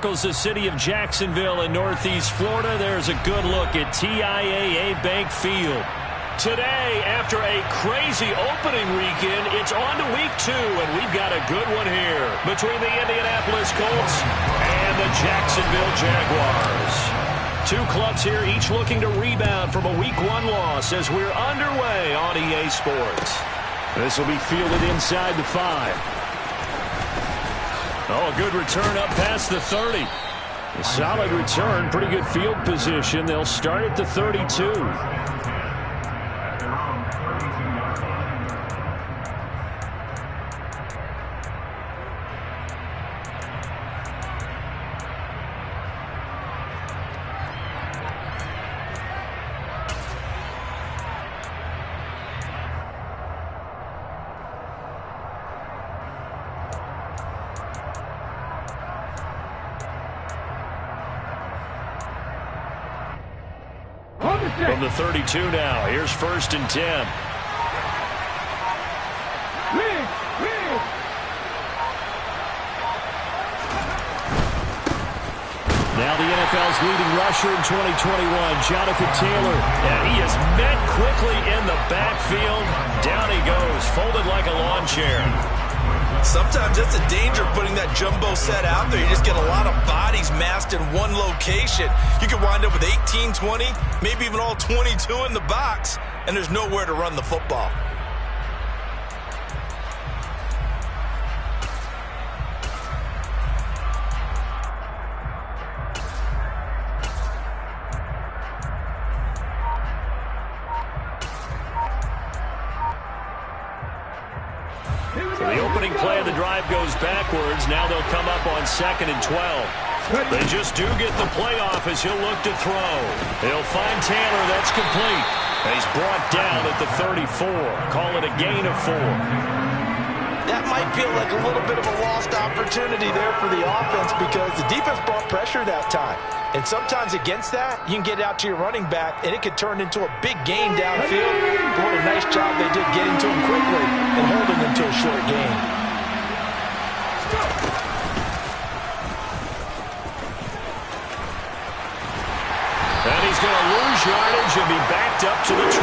circles the city of Jacksonville in Northeast Florida. There's a good look at TIAA Bank Field. Today, after a crazy opening weekend, it's on to week 2, and we've got a good one here between the Indianapolis Colts and the Jacksonville Jaguars. Two clubs here, each looking to rebound from a week 1 loss as we're underway on EA Sports. This will be fielded inside the 5. Oh, a good return up past the 30. A solid return, pretty good field position. They'll start at the 32. From the 32 now, here's 1st and 10. Now the NFL's leading rusher in 2021, Jonathan Taylor. And he is met quickly in the backfield. Down he goes, folded like a lawn chair. Sometimes that's a danger putting that jumbo set out there. You just get a lot of bodies massed in one location. You could wind up with 18, 20, maybe even all 22 in the box, and there's nowhere to run the football. So the opening play of the drive goes backwards. Now they'll come up on 2nd and 12. They just do get the playoff as he'll look to throw. He'll find Taylor. That's complete. He's brought down at the 34. Call it a gain of 4. That might feel like a little bit of a lost opportunity there for the offense because the defense brought pressure that time. And sometimes against that, you can get out to your running back, and it could turn into a big gain downfield. But what a nice job they did getting to him quickly and holding him to a short gain. And he's going to lose yardage and be backed up to the 25.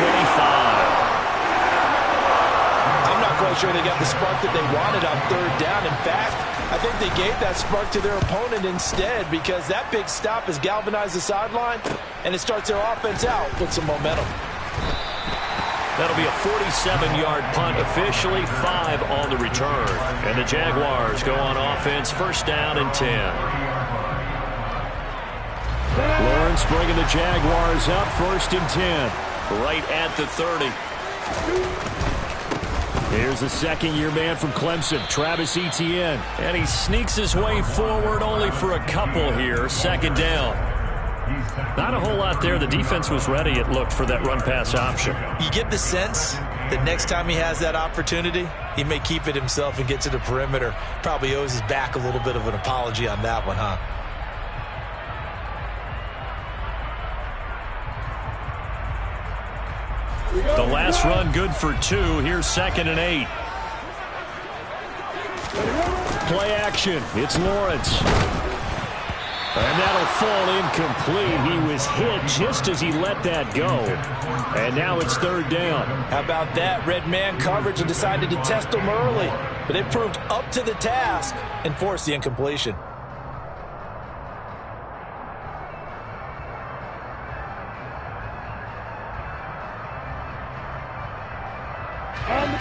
I'm not quite sure they got the spark that they wanted on 3rd down. In fact, I think they gave that spark to their opponent instead because that big stop has galvanized the sideline, and it starts their offense out with some momentum. That'll be a 47-yard punt, officially 5 on the return. And the Jaguars go on offense, 1st down and 10. Lawrence bringing the Jaguars up, 1st and 10. Right at the 30. Here's the 2nd-year man from Clemson, Travis Etienne. And he sneaks his way forward only for a couple here. 2nd down. Not a whole lot there. The defense was ready, it looked, for that run-pass option. You get the sense that next time he has that opportunity, he may keep it himself and get to the perimeter. Probably owes his back a little bit of an apology on that one, huh? The last run good for 2. Here's 2nd and 8. Play action. It's Lawrence. And that'll fall incomplete. He was hit just as he let that go. And now it's 3rd down. How about that? Red man coverage and decided to test him early. But it proved up to the task and forced the incompletion.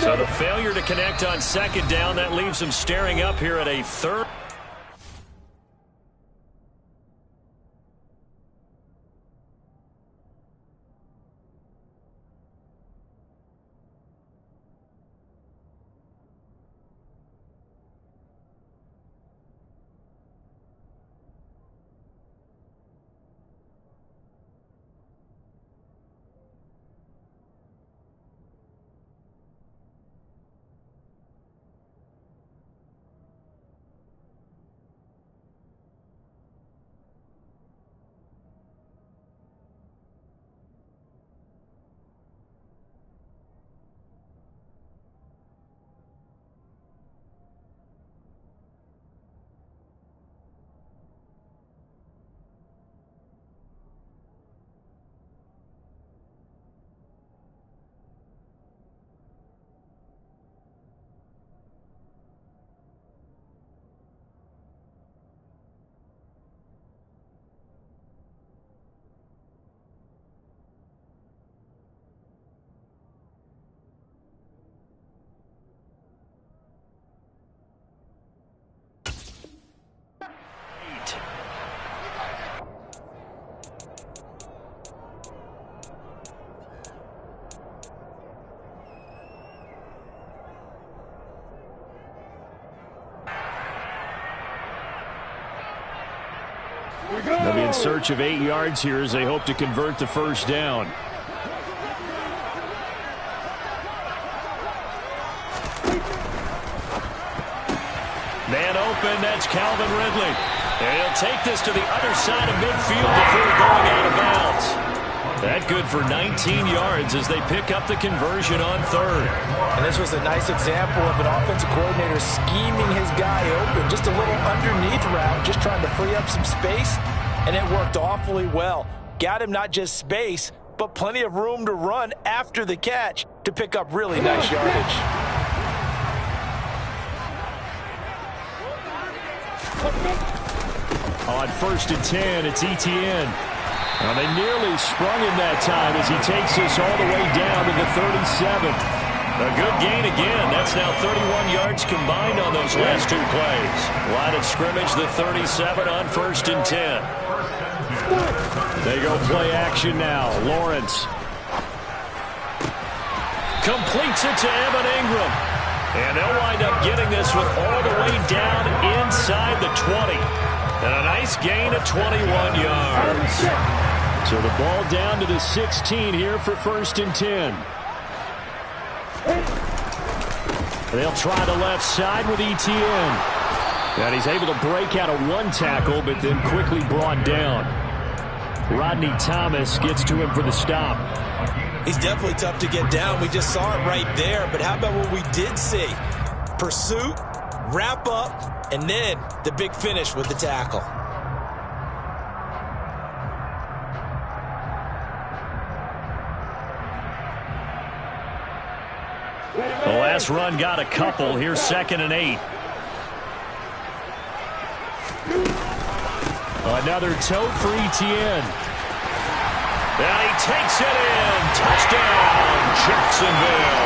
So the failure to connect on 2nd down, that leaves him staring up here at a 3rd. They'll be in search of 8 yards here as they hope to convert the first down. Man open, that's Calvin Ridley. And he'll take this to the other side of midfield before going out of bounds. That good for 19 yards as they pick up the conversion on third. And this was a nice example of an offensive coordinator scheming his guy open. Just a little underneath route, just trying to free up some space, and it worked awfully well. Got him not just space, but plenty of room to run after the catch to pick up really nice yardage. On 1st and 10, it's Etienne. Well, they nearly sprung him that time as he takes this all the way down to the 37. A good gain again. That's now 31 yards combined on those last 2 plays. Line of scrimmage, the 37 on 1st and 10. They go play action now. Lawrence completes it to Evan Ingram. And they'll wind up getting this with all the way down inside the 20. And a nice gain of 21 yards. So the ball down to the 16 here for 1st and 10. They'll try the left side with Etienne. And he's able to break out of 1 tackle, but then quickly brought down. Rodney Thomas gets to him for the stop. He's definitely tough to get down. We just saw it right there. But how about what we did see? Pursuit, wrap up, and then the big finish with the tackle. The last run got a couple. Here's 2nd and 8. Another tote for Etienne. And he takes it in. Touchdown, Jacksonville.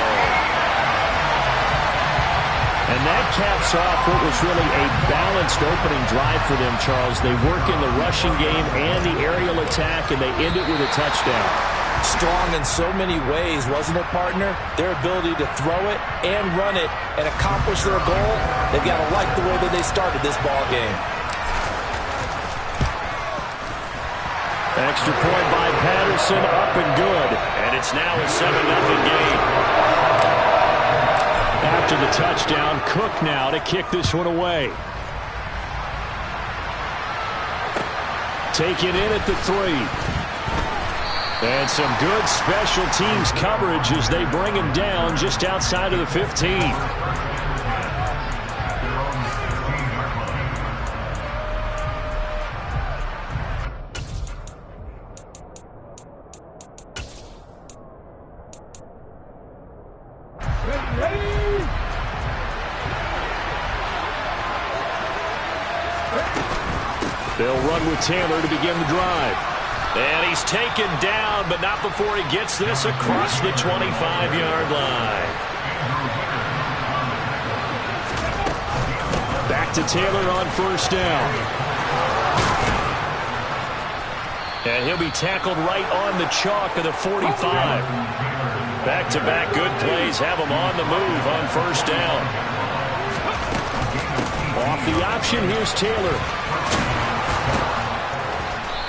And that caps off what was really a balanced opening drive for them, Charles. They work in the rushing game and the aerial attack, and they end it with a touchdown. Strong in so many ways, wasn't it, partner? Their ability to throw it and run it and accomplish their goal, they've got to like the way that they started this ball game. Extra point by Patterson, up and good. And it's now a 7-0 game. After the touchdown, Cook now to kick this one away. Take it in at the 3. And some good special teams coverage as they bring him down just outside of the 15. They'll run with Taylor to begin the drive. And he's taken down, but not before he gets this across the 25-yard line. Back to Taylor on 1st down. And he'll be tackled right on the chalk of the 45. Back-to-back good plays have him on the move on 1st down. Off the option, here's Taylor.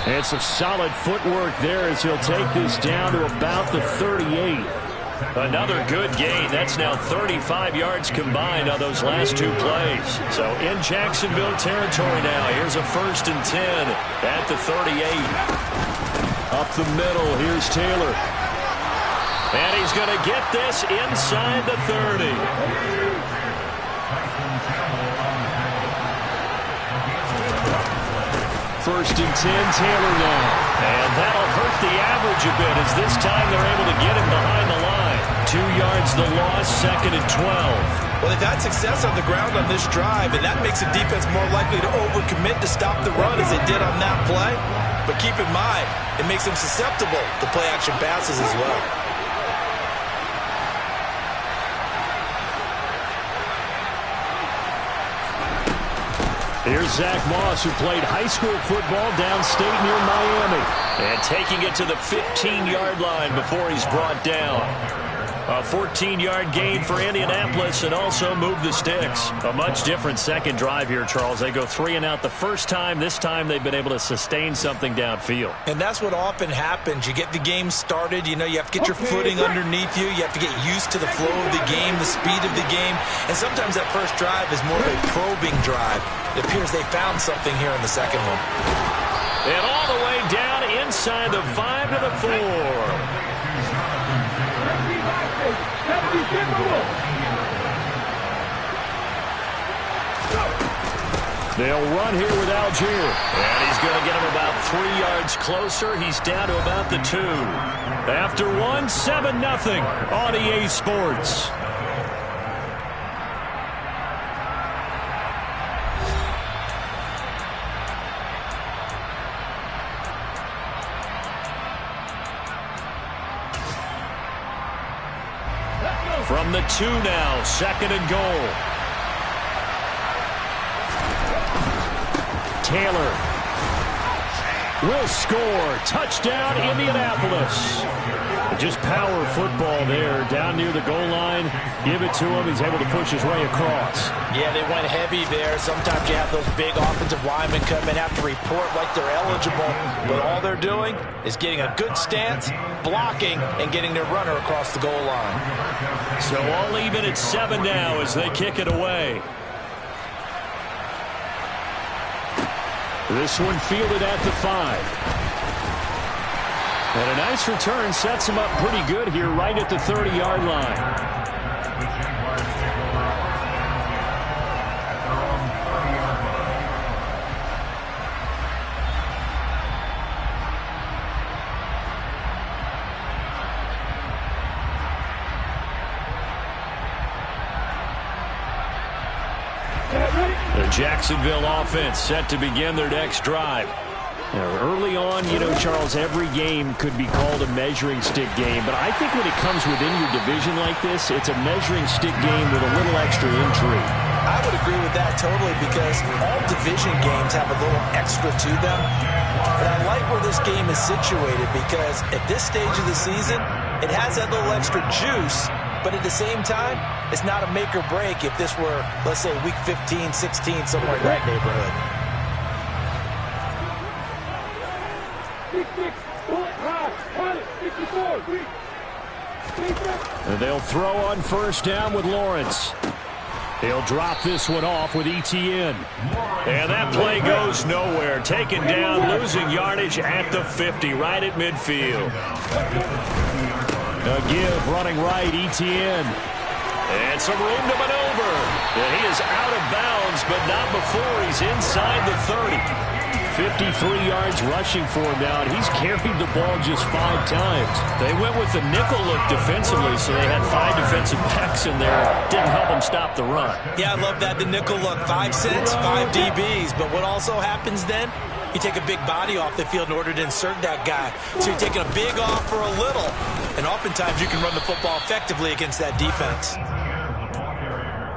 And some solid footwork there as he'll take this down to about the 38. Another good gain. That's now 35 yards combined on those last 2 plays. So in Jacksonville territory now. Here's a 1st and 10 at the 38. Up the middle, here's Taylor. And he's going to get this inside the 30. 1st and 10, Taylor now. And that'll hurt the average a bit as this time they're able to get him behind the line. 2 yards the loss, 2nd and 12. Well, they've had success on the ground on this drive, and that makes the defense more likely to overcommit to stop the run as they did on that play. But keep in mind, it makes them susceptible to play-action passes as well. Here's Zach Moss, who played high school football downstate near Miami. And taking it to the 15-yard line before he's brought down. A 14-yard gain for Indianapolis and also move the sticks. A much different second drive here, Charles. They go 3 and out the first time. This time they've been able to sustain something downfield. And that's what often happens. You get the game started. You know, you have to get your footing underneath you. You have to get used to the flow of the game, the speed of the game. And sometimes that first drive is more of a probing drive. It appears they found something here in the second one. And all the way down inside the 5 to the 4. They'll run here with Algier. And he's going to get him about 3 yards closer. He's down to about the 2. After 1, 7-0 on EA Sports. From the 2 now, 2nd and goal. Taylor will score. Touchdown, Indianapolis. Just power football there. Down near the goal line. Give it to him. He's able to push his way across. Yeah, they went heavy there. Sometimes you have those big offensive linemen come in, have to report like they're eligible. But all they're doing is getting a good stance, blocking, and getting their runner across the goal line. So all even at 7 now as they kick it away. This one fielded at the 5. And a nice return sets him up pretty good here right at the 30-yard line. The Jacksonville offense set to begin their next drive. Early on, you know, Charles, every game could be called a measuring stick game. But I think when it comes within your division like this, it's a measuring stick game with a little extra intrigue. I would agree with that totally because all division games have a little extra to them. But I like where this game is situated because at this stage of the season, it has that little extra juice. But at the same time, it's not a make or break if this were, let's say, week 15, 16, somewhere in that neighborhood. And they'll throw on first down with Lawrence. He'll drop this one off with Etienne. And that play goes nowhere. Taken down, losing yardage at the 50, right at midfield. A give running right, Etienne. And some room to maneuver. And he is out of bounds, but not before he's inside the 30. 53 yards rushing for him now, and he's carried the ball just 5 times. They went with the nickel look defensively, so they had 5 defensive backs in there. Didn't help them stop the run. Yeah, I love that, the nickel look. 5 cents, 5 DBs. But what also happens then, you take a big body off the field in order to insert that guy. So you're taking a big off for a little. And oftentimes you can run the football effectively against that defense.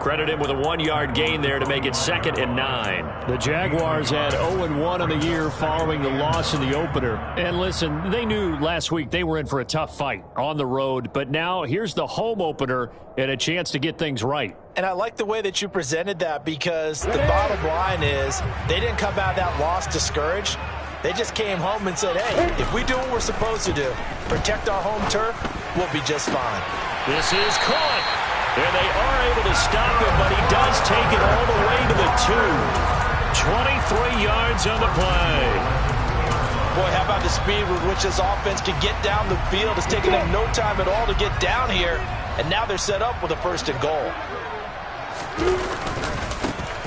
Credit him with a 1-yard gain there to make it 2nd and 9. The Jaguars had 0-1 on the year following the loss in the opener. And listen, they knew last week they were in for a tough fight on the road. But now here's the home opener and a chance to get things right. And I like the way that you presented that because the bottom line is they didn't come out of that loss discouraged. They just came home and said, hey, if we do what we're supposed to do, protect our home turf, we'll be just fine. This is caught. And they are able to stop him, but he does take it all the way to the 2. 23 yards on the play. Boy, how about the speed with which this offense can get down the field? It's taken them no time at all to get down here, and now they're set up with a 1st and goal.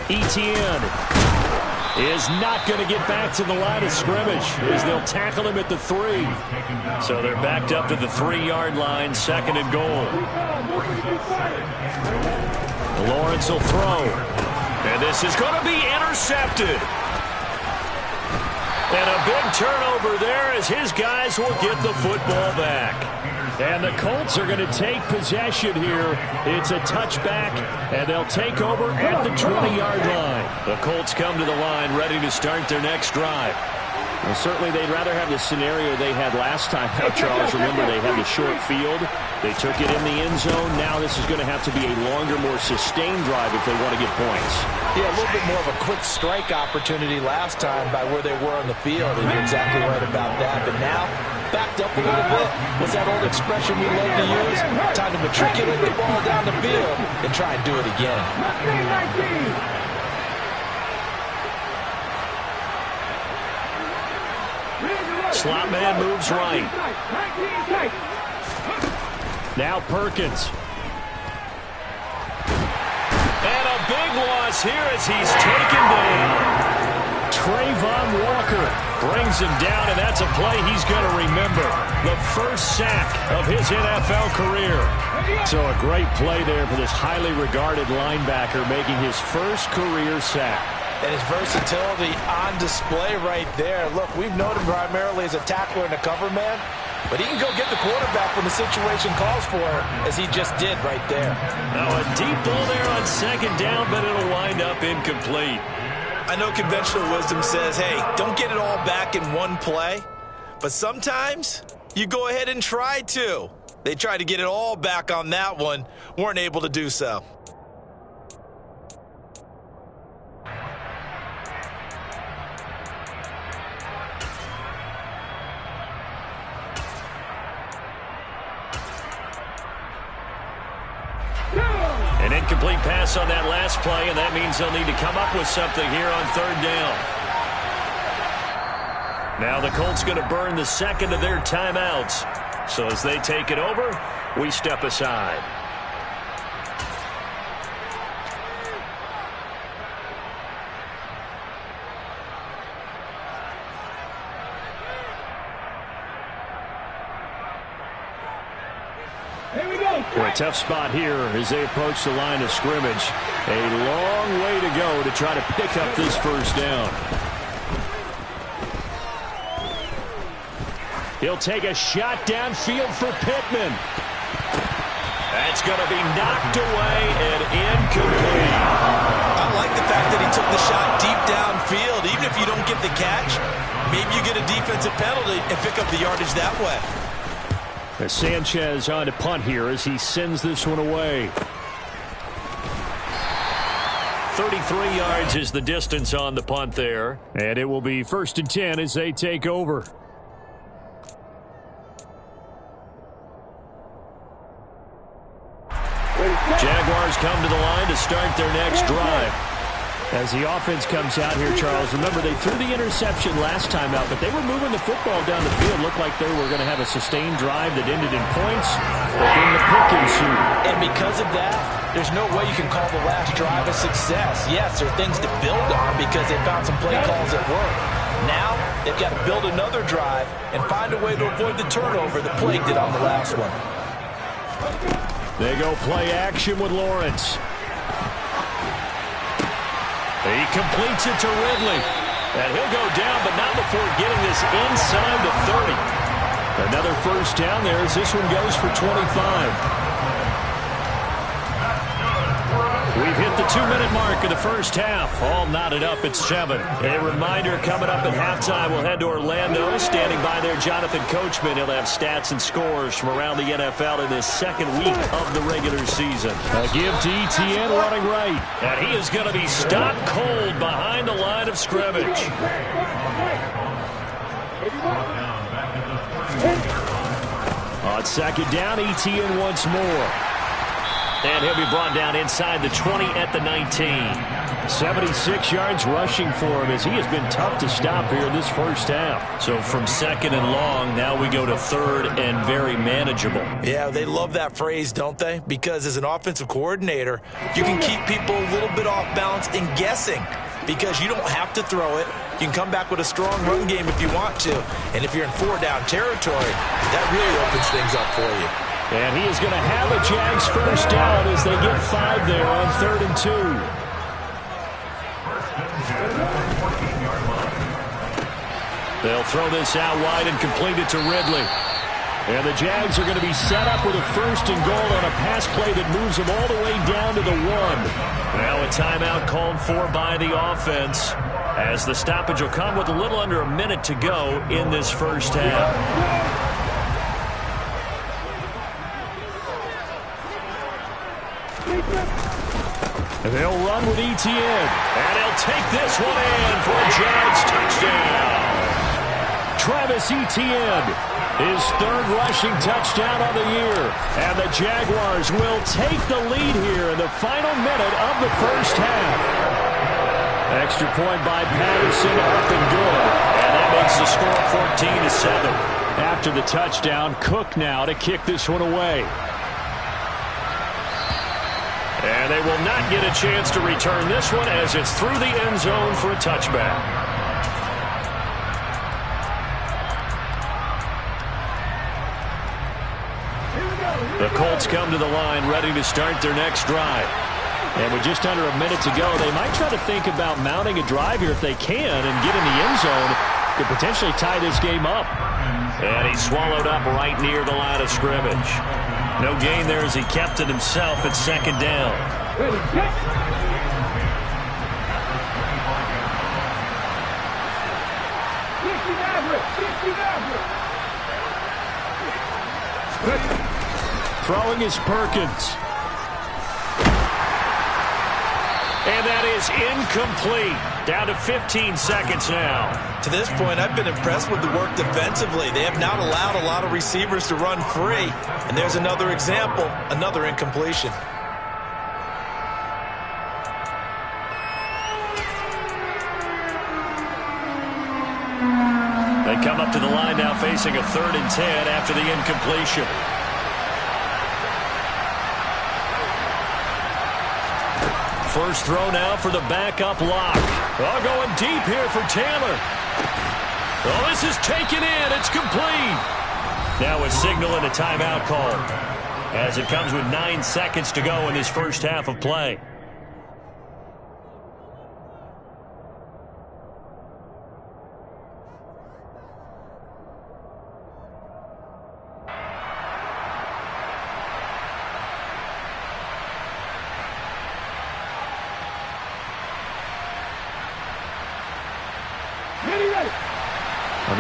Etienne is not going to get back to the line of scrimmage as they'll tackle him at the 3. So they're backed up to the 3-yard line, 2nd and goal. Lawrence will throw. And this is going to be intercepted. And a big turnover there as his guys will get the football back. And the Colts are going to take possession here. It's a touchback, and they'll take over at the 20-yard line. The Colts come to the line ready to start their next drive. Well, certainly they'd rather have the scenario they had last time out, Charles. Remember, they had the short field. They took it in the end zone. Now this is going to have to be a longer, more sustained drive if they want to get points. Yeah, a little bit more of a quick strike opportunity last time by where they were on the field. And you're exactly right about that. But now, backed up a little bit. What's that old expression we love to use? Time to matriculate the ball down the field and try and do it again. Slot man moves right. Now Perkins. And a big loss here as he's taken down. Trayvon Walker brings him down, and that's a play he's going to remember. The first sack of his NFL career. So a great play there for this highly regarded linebacker making his first career sack. And his versatility on display right there. Look, we've known him primarily as a tackler and a cover man, but he can go get the quarterback when the situation calls for it, as he just did right there. Now a deep ball there on second down, but it'll wind up incomplete. I know conventional wisdom says, hey, don't get it all back in one play, but sometimes you go ahead and try to. They tried to get it all back on that one, weren't able to do so. An incomplete pass on that last play, and that means they'll need to come up with something here on third down. Now the Colts going to burn the second of their timeouts. So as they take it over, we step aside. For a tough spot here as they approach the line of scrimmage. A long way to go to try to pick up this first down. He'll take a shot downfield for Pittman. That's going to be knocked away and incomplete. I like the fact that he took the shot deep downfield. Even if you don't get the catch, maybe you get a defensive penalty and pick up the yardage that way. Sanchez on to punt here as he sends this one away. 33 yards is the distance on the punt there. And it will be 1st and 10 as they take over. Jaguars come to the line to start their next drive. As the offense comes out here, Charles, remember they threw the interception last time out, but they were moving the football down the field. Looked like they were going to have a sustained drive that ended in points, but then the pick ensued. And because of that, there's no way you can call the last drive a success. Yes, there are things to build on because they found some play calls that work. Now, they've got to build another drive and find a way to avoid the turnover that plagued it on the last one. They go play action with Lawrence. He completes it to Ridley. And he'll go down, but not before getting this inside the 30. Another first down there as this one goes for 25. We've hit the 2-minute mark of the first half. All knotted up at 7. A reminder coming up at halftime. We'll head to Orlando. Standing by there, Jonathan Coachman. He'll have stats and scores from around the NFL in this second week of the regular season. A give to ETN running right. And he is going to be stopped cold behind the line of scrimmage. On second down, ETN once more. And he'll be brought down inside the 20 at the 19. 76 yards rushing for him as he has been tough to stop here in this first half. So from second and long, now we go to third and very manageable. Yeah, they love that phrase, don't they? Because as an offensive coordinator, you can keep people a little bit off balance and guessing because you don't have to throw it. You can come back with a strong run game if you want to. And if you're in 4-down territory, that really opens things up for you. And he is going to have a Jags first down as they get 5 there on 3rd and 2. They'll throw this out wide and complete it to Ridley. And the Jags are going to be set up with a 1st and goal on a pass play that moves them all the way down to the 1. Now a timeout called for by the offense as the stoppage will come with a little under a minute to go in this first half. They'll run with Etienne, and he'll take this one in for a Giants touchdown. Travis Etienne, his third rushing touchdown on the year, and the Jaguars will take the lead here in the final minute of the first half. Extra point by Patterson, up and good, and that makes the score 14-7. After the touchdown, Cook now to kick this one away. And they will not get a chance to return this one as it's through the end zone for a touchback. The Colts come to the line ready to start their next drive. And with just under a minute to go, they might try to think about mounting a drive here if they can and get in the end zone. Could potentially tie this game up. And he's swallowed up right near the line of scrimmage. No gain there as he kept it himself at second down. Throwing is Perkins. And that is incomplete. Down to 15 seconds now. To this point, I've been impressed with the work defensively. They have not allowed a lot of receivers to run free. And there's another example, another incompletion. They come up to the line now facing a 3rd and 10 after the incompletion. First throw now for the backup lock. Oh, going deep here for Taylor. Oh, this is taken in. It's complete. Now a signal and a timeout call as it comes with 9 seconds to go in this first half of play.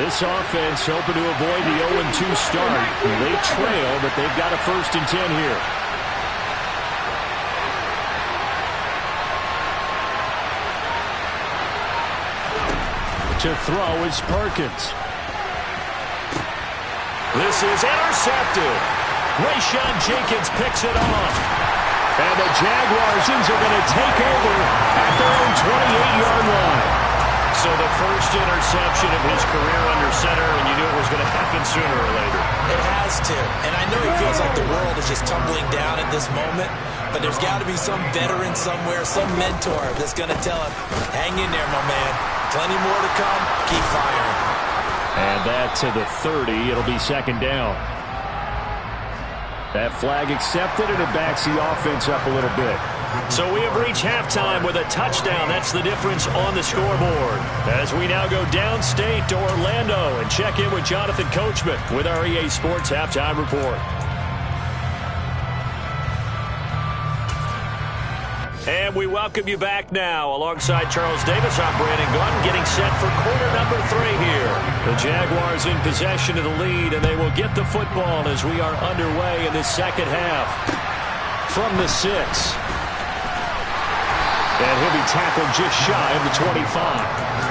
This offense hoping to avoid the 0-2 start. They trail, but they've got a 1st and 10 here. To throw is Perkins. This is intercepted. Rayshon Jenkins picks it off. And the Jaguars are going to take over at their own 28-yard line. So the first interception of his career under center, and you knew it was going to happen sooner or later. It has to. And I know he feels like the world is just tumbling down at this moment, but there's got to be some veteran somewhere, some mentor that's going to tell him, hang in there, my man. Plenty more to come. Keep firing. And that to the 30. It'll be second down. That flag accepted, and it backs the offense up a little bit. So we have reached halftime with a touchdown. That's the difference on the scoreboard. As we now go downstate to Orlando and check in with Jonathan Coachman with our EA Sports Halftime Report. And we welcome you back now. Alongside Charles Davis, I'm Brandon Gunn, getting set for quarter number 3 here. The Jaguars in possession of the lead, and they will get the football as we are underway in the second half. From the 6. And he'll be tackled just shy of the 25.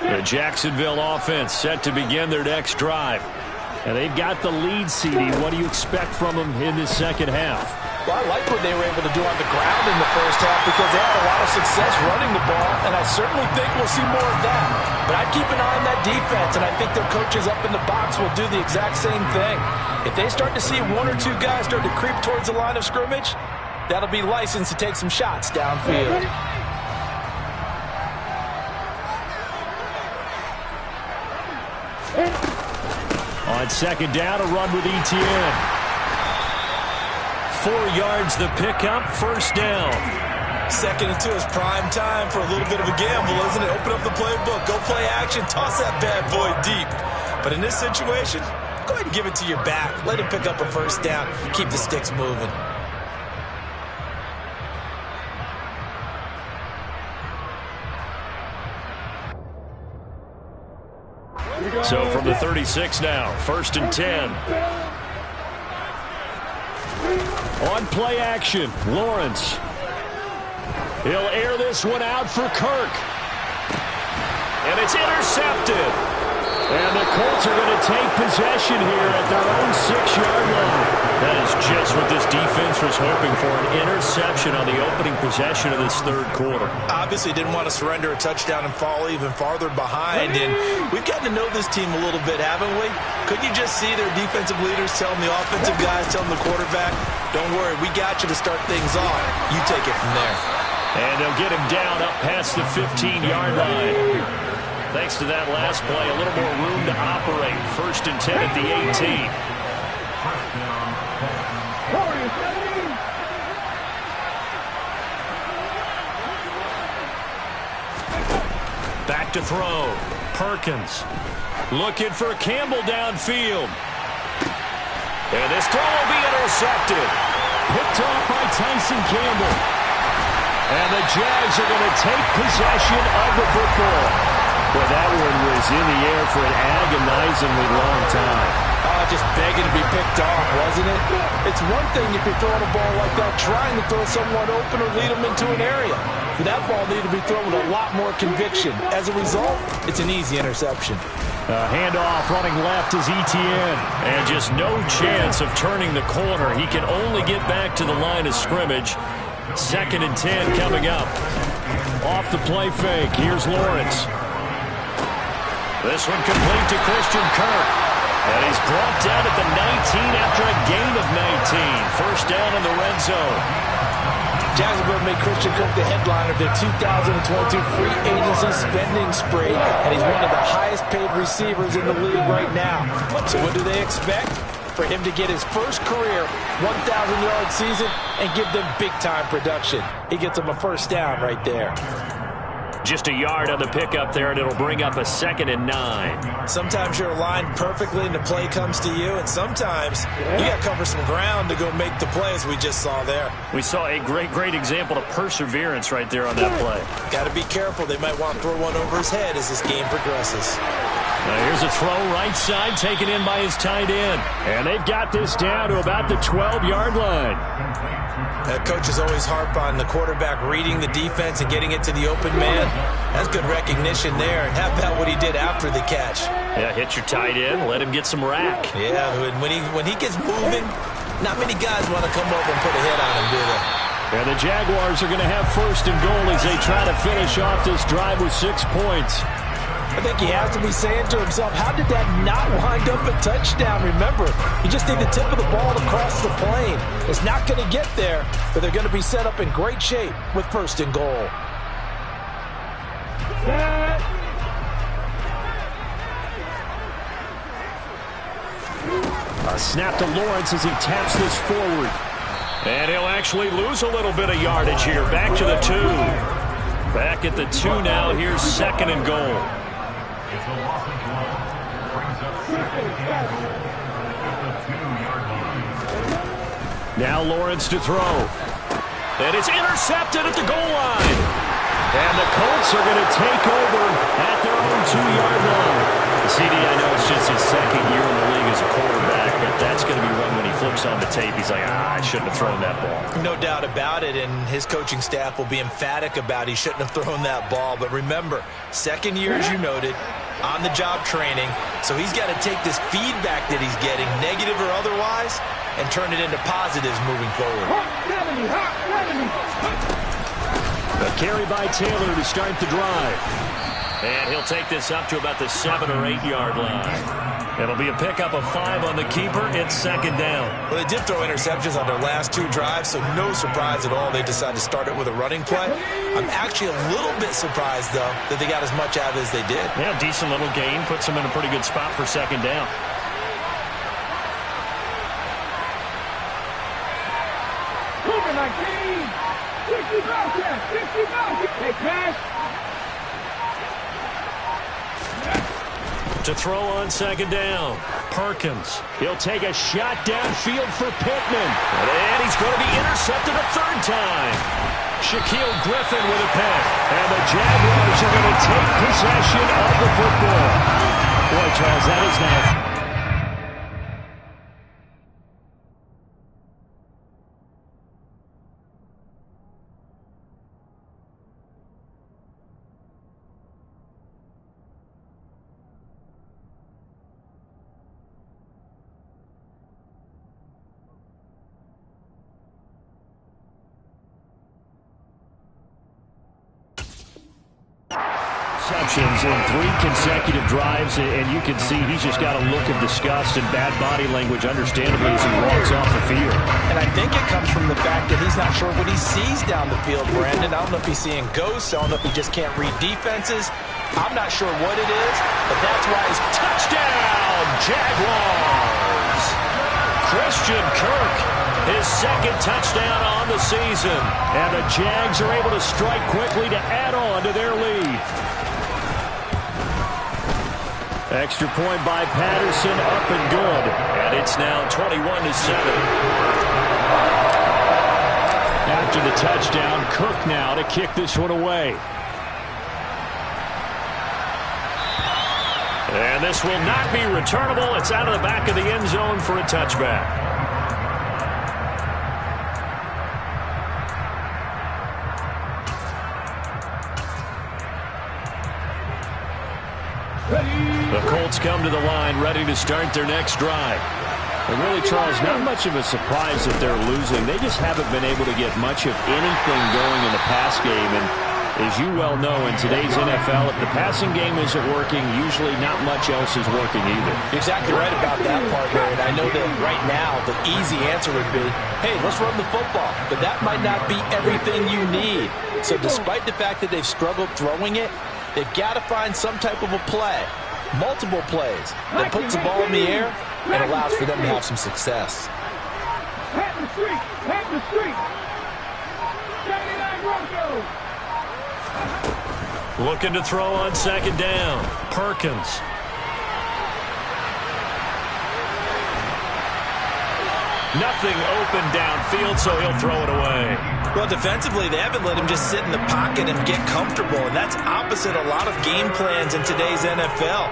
The Jacksonville offense set to begin their next drive. And they've got the lead, CD. What do you expect from them in this second half? Well, I like what they were able to do on the ground in the first half because they had a lot of success running the ball, and I certainly think we'll see more of that. But I'd keep an eye on that defense, and I think their coaches up in the box will do the exact same thing. If they start to see 1 or 2 guys start to creep towards the line of scrimmage, that'll be licensed to take some shots downfield. On second down, a run with Etienne. 4 yards the pickup, first down. 2nd and 2 is prime time for a little bit of a gamble, isn't it? Open up the playbook, go play action, toss that bad boy deep. But in this situation, go ahead and give it to your back. Let him pick up a first down. Keep the sticks moving. So from the 36 now, 1st and 10. On play action, Lawrence. He'll air this one out for Kirk. And it's intercepted. And the Colts are going to take possession here at their own 6-yard line. That is just what this defense was hoping for, an interception on the opening possession of this 3rd quarter. Obviously didn't want to surrender a touchdown and fall even farther behind. And we've gotten to know this team a little bit, haven't we? Couldn't you just see their defensive leaders telling the offensive guys, telling the quarterback, don't worry, we got you to start things off. You take it from there. And they'll get him down up past the 15-yard line. Thanks to that last play, a little more room to operate. 1st and 10 at the 18. Back to throw. Perkins looking for Campbell downfield. And this throw will be intercepted. Picked off by Tyson Campbell. And the Jags are going to take possession of the football. Well, that one was in the air for an agonizingly long time. Just begging to be picked off, wasn't it? It's one thing if you're throwing a ball like that, trying to throw someone open or lead them into an area. But that ball needed to be thrown with a lot more conviction. As a result, it's an easy interception. Handoff running left is Etienne. And just no chance of turning the corner. He can only get back to the line of scrimmage. 2nd and 10 coming up. Off the play fake, here's Lawrence. This one complete to Christian Kirk. And he's brought down at the 19 after a gain of 19. First down in the red zone. Jacksonville made Christian Kirk the headliner of their 2022 free agency spending spree, and he's one of the highest paid receivers in the league right now. So what do they expect? For him to get his first career 1,000-yard season and give them big-time production. He gets them a first down right there. Just a yard on the pickup there, and it'll bring up a 2nd and 9. Sometimes you're aligned perfectly and the play comes to you, and sometimes you got to cover some ground to go make the play, as we just saw there. We saw a great example of perseverance right there on that play. Got to be careful. They might want to throw one over his head as this game progresses. Now here's a throw right side, taken in by his tight end. And they've got this down to about the 12-yard line. Coaches always harp on the quarterback reading the defense and getting it to the open man. That's good recognition there. And how about what he did after the catch? Yeah, hit your tight end, let him get some rack. Yeah, when he gets moving, not many guys want to come over and put a hit on him, do they? And the Jaguars are going to have 1st and goal as they try to finish off this drive with 6 points. I think he has to be saying to himself, how did that not wind up a touchdown? Remember, you just need the tip of the ball to cross the plane. It's not going to get there, but they're going to be set up in great shape with 1st and goal. A snap to Lawrence as he taps this forward. And he'll actually lose a little bit of yardage here. Back to the 2. Back at the 2 now. Here's 2nd and goal. Now Lawrence to throw. And it's intercepted at the goal line. And the Colts are going to take over at their own 2-yard line. CD, I know it's just his 2nd year in the league as a quarterback, but that's going to be one when he flips on the tape. He's like, I shouldn't have thrown that ball. No doubt about it, and his coaching staff will be emphatic about he shouldn't have thrown that ball. But remember, 2nd year, as you noted, on-the-job training. So he's got to take this feedback that he's getting, negative or otherwise, and turn it into positives moving forward. A carry by Taylor to start the drive. And he'll take this up to about the 7 or 8 yard line. It'll be a pickup of 5 on the keeper. It's 2nd down. Well, they did throw interceptions on their last 2 drives, so no surprise at all they decided to start it with a running play. I'm actually a little bit surprised, though, that they got as much out of it as they did. Yeah, decent little gain. Puts them in a pretty good spot for 2nd down. To throw on second down, Perkins. He'll take a shot downfield for Pittman. And he's going to be intercepted a third time. Shaquille Griffin with a pick. And the Jaguars are going to take possession of the football. Boy, Charles, that is now. In 3 consecutive drives, and you can see he's just got a look of disgust and bad body language, understandably, as he walks off the field. And I think it comes from the fact that he's not sure what he sees down the field, Brandon. I don't know if he's seeing ghosts. I don't know if he just can't read defenses. I'm not sure what it is, but that's why he's touchdown, Jaguars! Christian Kirk, his second touchdown on the season. And the Jags are able to strike quickly to add on to their lead. Extra point by Patterson, up and good. And it's now 21-7. After the touchdown, Cook now to kick this one away. And this will not be returnable. It's out of the back of the end zone for a touchback. The Colts come to the line, ready to start their next drive. And really, Charles, not much of a surprise that they're losing. They just haven't been able to get much of anything going in the pass game. And as you well know, in today's NFL, if the passing game isn't working, usually not much else is working either. You're exactly right about that part, Barry. And I know that right now the easy answer would be, hey, let's run the football. But that might not be everything you need. So despite the fact that they've struggled throwing it, they've got to find some type of a play. Multiple plays that puts the ball in the air and allows for them to have some success. Looking to throw on second down. Perkins. Nothing open downfield, so he'll throw it away. Well, defensively, they haven't let him just sit in the pocket and get comfortable, and that's opposite a lot of game plans in today's NFL.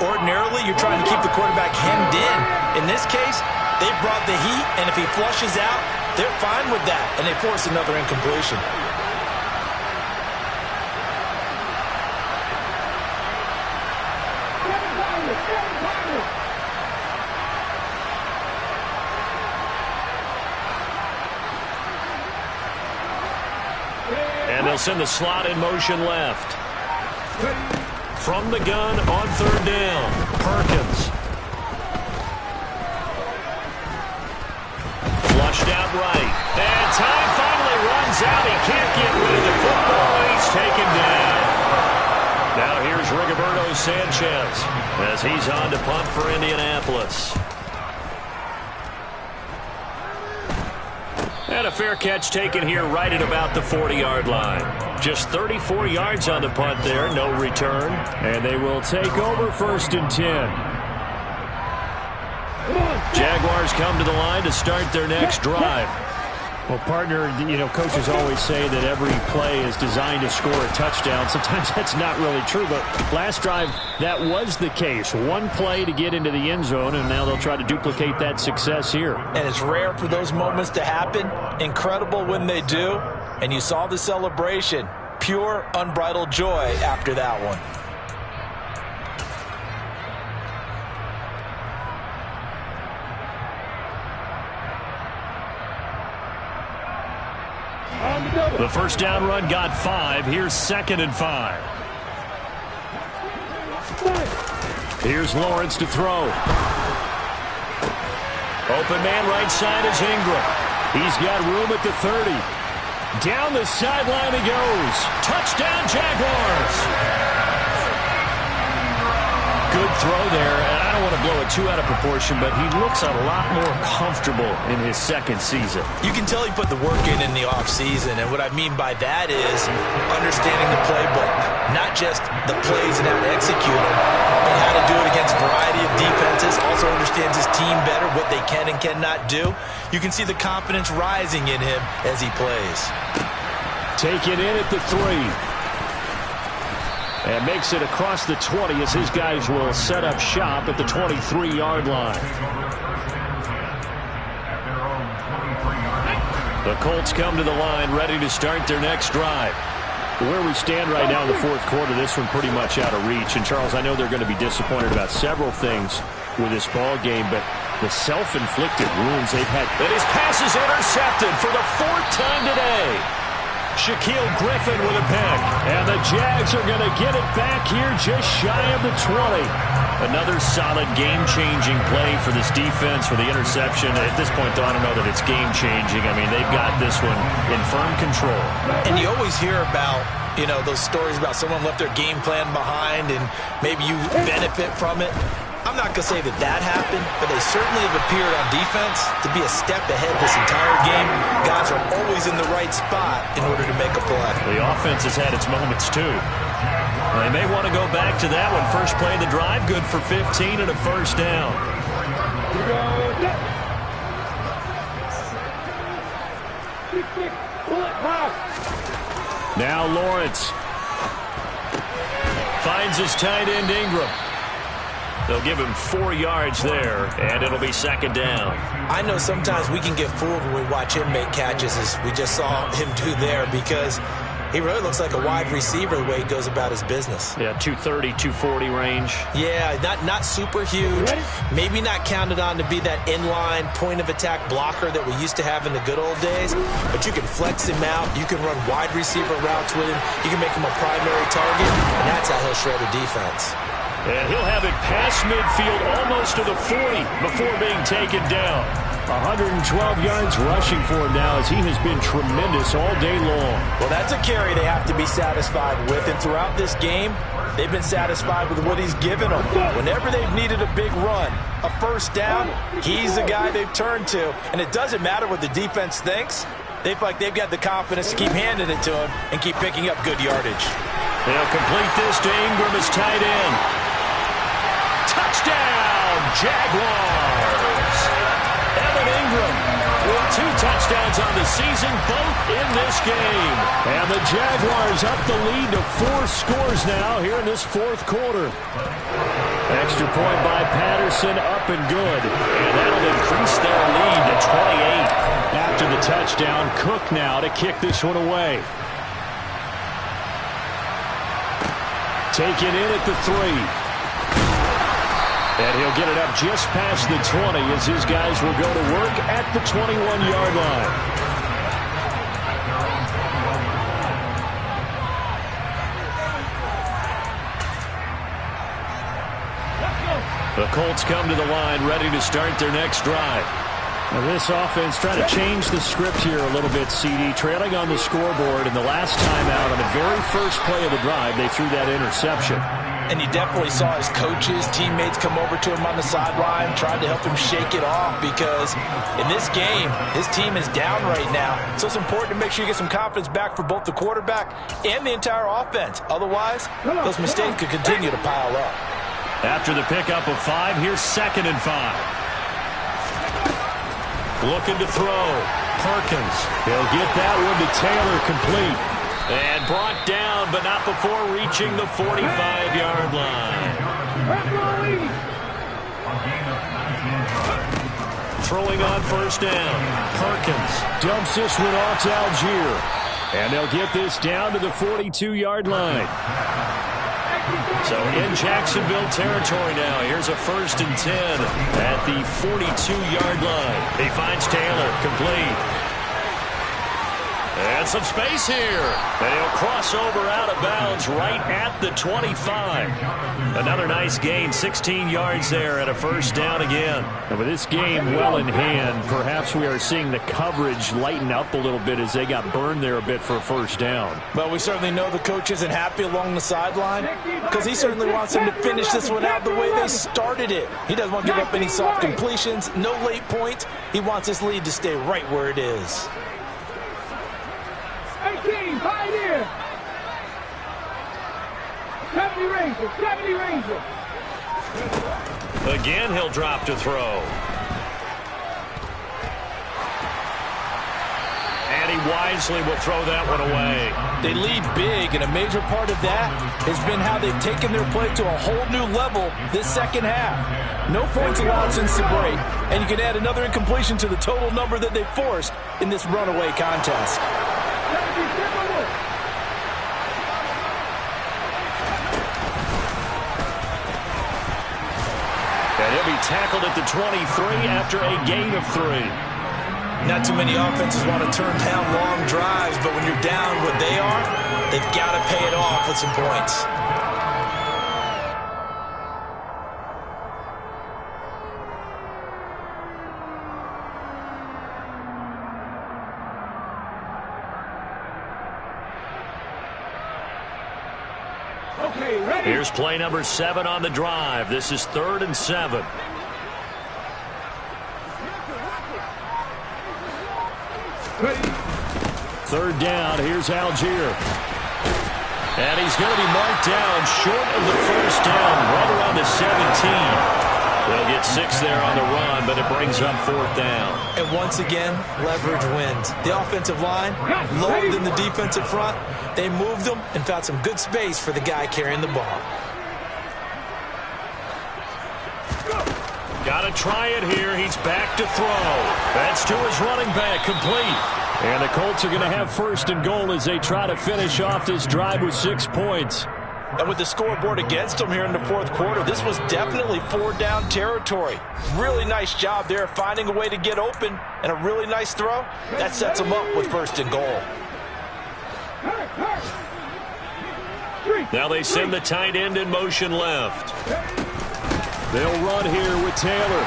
Ordinarily, you're trying to keep the quarterback hemmed in. In this case, they brought the heat, and if he flushes out, they're fine with that, and they force another incompletion. And they'll send the slot in motion left. From the gun on third down, Perkins. Flushed out right. And time finally runs out. He can't get rid of the football. He's taken down. Now here's Rigoberto Sanchez as he's on to punt for Indianapolis. And a fair catch taken here right at about the 40-yard line. Just 34 yards on the punt there, no return. And they will take over 1st and 10. Jaguars come to the line to start their next drive. Well, partner, you know, coaches always say that every play is designed to score a touchdown. Sometimes that's not really true, but last drive, that was the case. One play to get into the end zone, and now they'll try to duplicate that success here. And it's rare for those moments to happen. Incredible when they do. And you saw the celebration. Pure, unbridled joy after that one. The first down run got 5. Here's 2nd and 5. Here's Lawrence to throw. Open man right side is Ingram. He's got room at the 30. Down the sideline he goes. Touchdown, Jaguars. Good throw there, and I don't want to blow it too out of proportion, but he looks a lot more comfortable in his second season. You can tell he put the work in the offseason, and what I mean by that is understanding the playbook, not just the plays and how to execute them, but how to do it against a variety of defenses, also understands his team better, what they can and cannot do. You can see the confidence rising in him as he plays. Taken in at the 3. And makes it across the 20 as his guys will set up shop at the 23-yard line. The Colts come to the line ready to start their next drive. Where we stand right now in the fourth quarter, this one pretty much out of reach. And, Charles, I know they're going to be disappointed about several things with this ball game, but the self-inflicted wounds they've had. And his pass is intercepted for the 4th time today. Shaquille Griffin with a pick. And the Jags are going to get it back here just shy of the 20. Another solid game-changing play for this defense for the interception. At this point, though, I don't know that it's game-changing. I mean, they've got this one in firm control. And you always hear about, those stories about someone left their game plan behind and maybe you benefit from it. I'm not going to say that happened, but they certainly have appeared on defense to be a step ahead this entire game. Guys are always in the right spot in order to make a play. The offense has had its moments, too. They may want to go back to that one. First play of the drive, good for 15 and a first down. Now Lawrence finds his tight end Ingram. They'll give him 4 yards there, and it'll be 2nd down. I know sometimes we can get fooled when we watch him make catches, as we just saw him do there, because he really looks like a wide receiver the way he goes about his business. Yeah, 230, 240 range. Yeah, not super huge. Maybe not counted on to be that inline point-of-attack blocker that we used to have in the good old days, but you can flex him out. You can run wide receiver routes with him. You can make him a primary target, and that's how he'll shred a defense. And he'll have it past midfield almost to the 40 before being taken down. 112 yards rushing for him now as he has been tremendous all day long. Well, that's a carry they have to be satisfied with. And throughout this game, they've been satisfied with what he's given them. Whenever they've needed a big run, a first down, he's the guy they've turned to. And it doesn't matter what the defense thinks. They feel like they've got the confidence to keep handing it to him and keep picking up good yardage. They'll complete this to Ingram as tight end. Touchdown, Jaguars! Evan Ingram with 2 touchdowns on the season, both in this game. And the Jaguars up the lead to 4 scores now here in this fourth quarter. Extra point by Patterson, up and good. And that'll increase their lead to 28. After the touchdown, Cook now to kick this one away. Taken in at the 3. And he'll get it up just past the 20 as his guys will go to work at the 21-yard line. The Colts come to the line ready to start their next drive. Now this offense trying to change the script here a little bit, CD. Trailing on the scoreboard, and the last time out on the very first play of the drive, they threw that interception. And you definitely saw his coaches, teammates come over to him on the sideline, tried to help him shake it off, because in this game, his team is down right now. So it's important to make sure you get some confidence back for both the quarterback and the entire offense. Otherwise, those mistakes could continue to pile up. After the pickup of 5, here's 2nd and 5. Looking to throw. Perkins. He'll get that one to Taylor, complete. And brought down, but not before reaching the 45-yard line. Throwing on first down. Perkins dumps this one off to Algier. And they'll get this down to the 42-yard line. So in Jacksonville territory now. Here's a 1st and 10 at the 42-yard line. He finds Taylor, complete. And some space here. And he'll cross over out of bounds right at the 25. Another nice gain, 16 yards there, and a first down again. And with this game well in hand, perhaps we are seeing the coverage lighten up a little bit as they got burned there a bit for a first down. Well, we certainly know the coach isn't happy along the sideline because he certainly wants them to finish this one out the way they started it. He doesn't want to give up any soft completions, no late points. He wants this lead to stay right where it is. 18, Pioneer. 70 Rangers, 70 Rangers. Again, he'll drop to throw. And he wisely will throw that one away. They lead big, and a major part of that has been how they've taken their play to a whole new level this second half. No points allowed since the break, and you can add another incompletion to the total number that they forced in this runaway contest. And he'll be tackled at the 23 after a gain of 3. Not too many offenses want to turn down long drives, but when you're down what they are, they've got to pay it off with some points. Okay, ready. Here's play number 7 on the drive. This is 3rd and 7. Ready. 3rd down. Here's Algier. And he's going to be marked down short of the first down, right around the 17. They'll get 6 there on the run, but it brings up 4th down. And once again, leverage wins. The offensive line lower than the defensive front. They moved them and found some good space for the guy carrying the ball. Got to try it here. He's back to throw. That's to his running back, complete. And the Colts are going to have 1st and goal as they try to finish off this drive with 6 points. And with the scoreboard against them here in the 4th quarter, this was definitely 4-down territory. Really nice job there finding a way to get open, and a really nice throw. That sets them up with 1st and goal. Now they send the tight end in motion left. They'll run here with Taylor.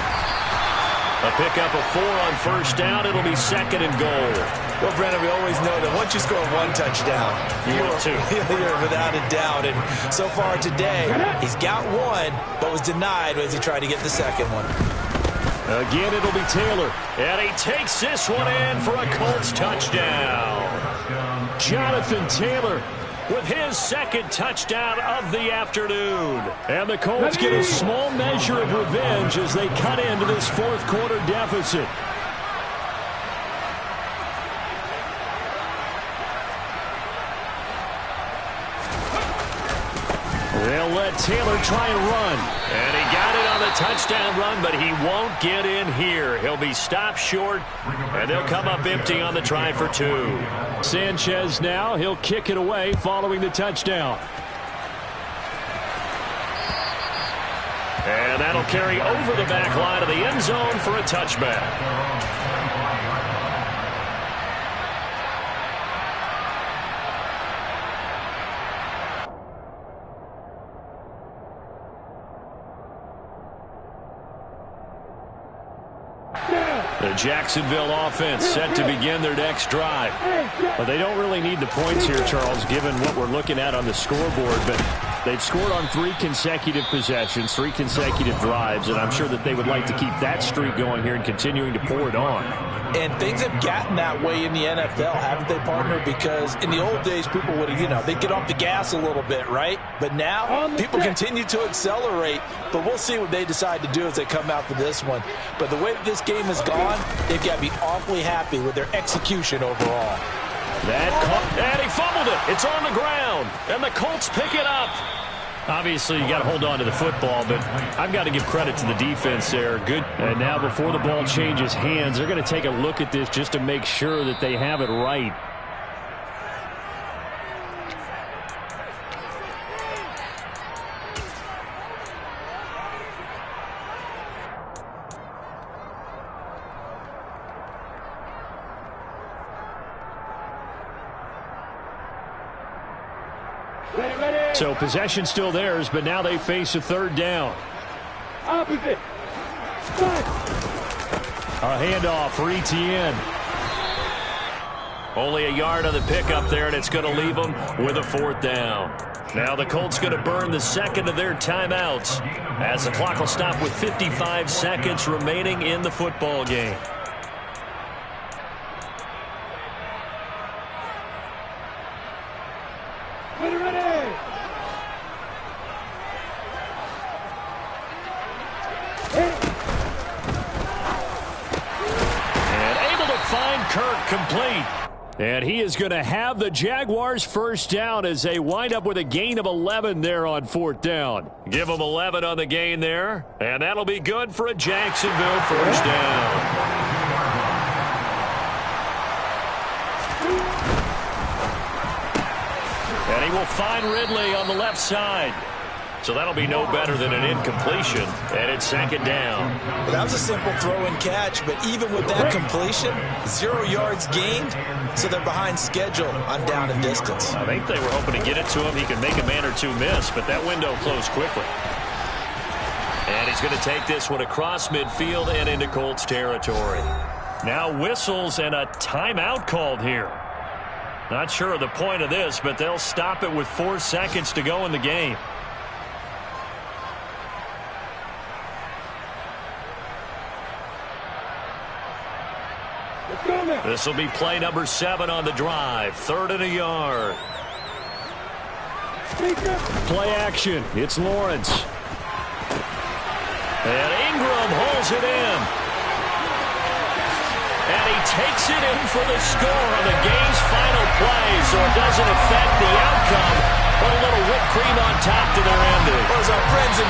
A pickup of 4 on 1st down. It'll be 2nd and goal. Well, Brennan, we always know that once you score 1 touchdown, you're without a doubt. And so far today, he's got 1, but was denied as he tried to get the 2nd one. Again, it'll be Taylor. And he takes this one in for a Colts touchdown. Jonathan Taylor with his 2nd touchdown of the afternoon. And the Colts get a small measure of revenge as they cut into this 4th quarter deficit. They'll let Taylor try and run. And he got it on the touchdown run, but he won't get in here. He'll be stopped short, and they'll come up empty on the try for 2. Sanchez now, he'll kick it away following the touchdown. And that'll carry over the back line of the end zone for a touchback. The Jacksonville offense set to begin their next drive. Well, they don't really need the points here, Charles, given what we're looking at on the scoreboard, but they've scored on 3 consecutive possessions, 3 consecutive drives, and I'm sure that they would like to keep that streak going here and continuing to pour it on. And things have gotten that way in the NFL, haven't they, partner? Because in the old days, people would, they'd get off the gas a little bit, right? But now, people continue to accelerate, but we'll see what they decide to do as they come out for this one. But the way that this game has gone, they've got to be awfully happy with their execution overall. And he fumbled it. It's on the ground, and the Colts pick it up. Obviously, you got to hold on to the football, but I've got to give credit to the defense there. Good. And now before the ball changes hands, they're going to take a look at this just to make sure that they have it right. Ready, ready. So possession still theirs, but now they face a third down. Opposite. Cut. A handoff for Etienne. Only a yard on the pickup there, and it's going to leave them with a fourth down. Now the Colts going to burn the second of their timeouts as the clock will stop with 55 seconds remaining in the football game. Ready, ready. And able to find Kirk complete. And he is going to have the Jaguars first down as they wind up with a gain of 11 there on fourth down. Give them 11 on the gain there, and that'll be good for a Jacksonville first down. And he will find Ridley on the left side. So that'll be no better than an incompletion, and it's second down. Well, that was a simple throw and catch, but even with that completion, 0 yards gained, so they're behind schedule on down and distance. I think they were hoping to get it to him. He could make a man or two miss, but that window closed quickly. And he's going to take this one across midfield and into Colts territory. Now whistles and a timeout called here. Not sure of the point of this, but they'll stop it with 4 seconds to go in the game. This will be play number 7 on the drive. 3rd and a yard. Play action. It's Lawrence. And Ingram holds it in. And he takes it in for the score on the game's final play, so it doesn't affect the outcome. Put a little whipped cream on top to their ending. As our friends in